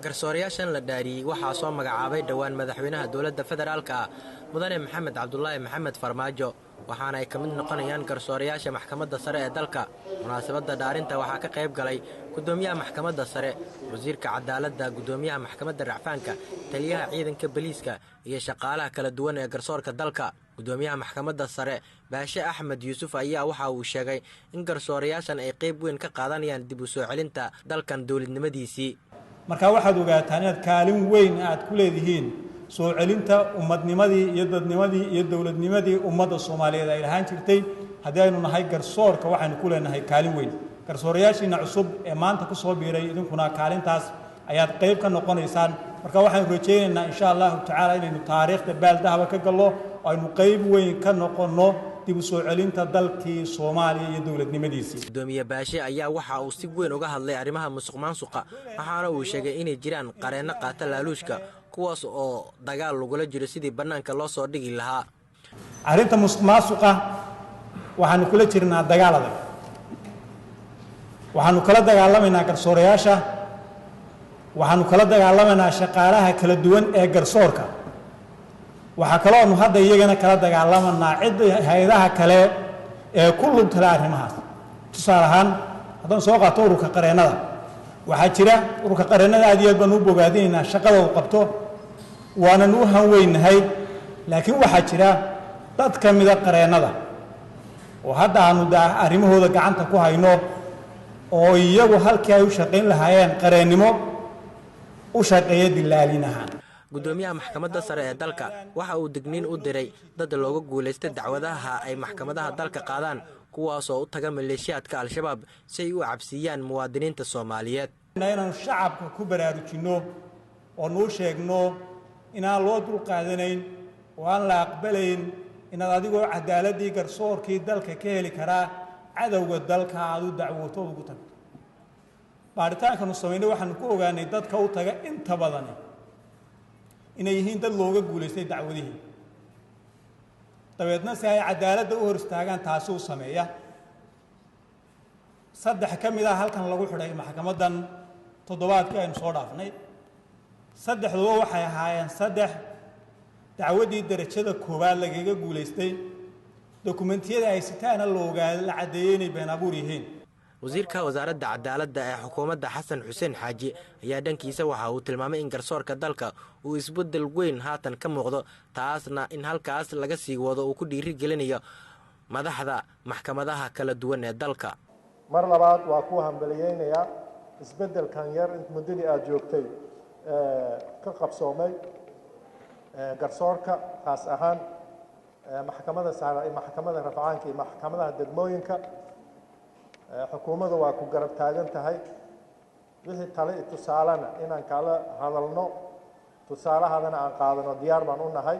garsoorayaashan la dhaariyey waxaa soo magacaabay dhowaan madaxweynaha dowladda federaalka mudane maxamed cabdulaahi maxamed farmaajo waxaana ay ka mid noqonayaan garsoorayaasha maxkamadda sare ee dalka. munaasabadda dhaarinta waxaa ka qayb galay gudoomiyaha maxkamadda sare, wasiirka cadaaladda, gudoomiyaha maxkamadda racfaanka, taliyaha ciidanka boliiska iyo shaqaalaha kala duwan ee garsoorka dalka. gudoomiyaha maxkamadda sare baashe axmed yuusuf ayaa waxa uu sheegay in garsoorayaashan ay qayb weyn ka qaadanayaan dib u soo celinta dalkan dowladnimadiisii. marka waxaad ogaataan inaad kaalin weyn aad ku leedihiin soo celinta ummadnimadii iyo dadnimadii iyo dowladnimadii ummadda Soomaaliyeed ay lahaan jirtay. haddii aynu nahay garsoorka waxaynu ku leenahay kaalin weyn. garsoorayaashiina cusub ee maanta ku soo biiray idinkuna kaalintaas ayaad qayb ka noqonaysaan. marka waxaan rajaynaynaa insha Allah tacaala inaynu taariikhda baaldahaba ka gallo oo aynu qayb weyn ka noqono dib u soo celinta dalkii Soomaaliya iyo dowladnimadiisii. gudoomiye baashe ayaa waxa uu si weyn uga hadlay arrimaha musuqmaasuqa, waxaana uu sheegay inay jiraan qareenno qaata laaluushka kuwaas oo dagaal lagula jiro sidii bannaanka loo soo dhigi lahaa. arrinta musuqmaasuqa waxaanu kula jirnaa dagaal adag. waxaanu kala dagaalamaynaa garsoorayaasha, waxaanu kala dagaalamaynaa shaqaalaha kala duwan ee garsoorka. waxaa kaloo aanu hadda iyagana kala dagaalamanaa hay'adaha kale ee ku lugta leh arrimahaas. tusaale ahaan haddaan soo qaato ururka qareennada, waxaa jira ururka qareennada aad iyo aad baan u bogaadinaynaa shaqada uu qabto, waanan u hanweynahay. laakiin waxaa jira dad ka mida qareennada oo hadda aanu arrimahooda gacanta ku hayno oo iyagu halkii ay u shaqayn lahaayeen qareennimo u shaqeeya dilaalin ahaan. gudoomiyaha maxkamadda sare ee dalka waxa uu digniin u diray dad looga guulaystay dacwadaha ay maxkamadaha dalka qaadaan kuwaasoo u taga maleeshiyaadka al-shabaab si ay u cabsiiyaan muwaadiniinta Soomaaliyeed. inaanu shacabka ku baraarujinno oo noo sheegno inaan loo dulqaadanayn oo aan la aqbalayn inaad adigoo cadaaladii garsoorkii dalka ka heli karaa cadowga dalka aad u dacwooto ugu tagto. baaritaankaanu samaynay waxaanu ku ogaanay dadka u taga inta badan inay yihiin dad looga guulaystay dacwadihii, dabeedna si ay cadaaladda u hor istaagaan taasi u sameeya. 3 ka mid ah halkan lagu xidhay maxkamaddan toddobaadkii aynu soo dhaafnay. 3duba waxay ahaayeen 3 dacwadii darajada koowaad lagaga guulaystay, dokumentiyada ay sitaana la caddeeyey inay been abuur yihiin. wasiirka wasaaradda cadaaladda ee xukuumadda xasan xuseen xaaji ayaa dhankiisa waxa uu tilmaamay in garsoorka dalka uu isbeddel weyn haatan ka muuqdo, taasna in halkaas laga sii wado uu ku dhiirigelinayo madaxda maxkamadaha kala duwan ee dalka. mar labaad waa ku hambaliyeynayaa isbeddelkan yar muddadii aad joogtay ka qabsoomay garsoorka, khaas ahaan maxkamadda sare iyo maxkamadda rafcaanka iyo maxkamadaha degmooyinka. xukuumadda waa ku garab taagan tahay wixii tale iyo tusaalena inaan kala hadalno, tusaalahadana aan qaadano diyaar baan u nahay.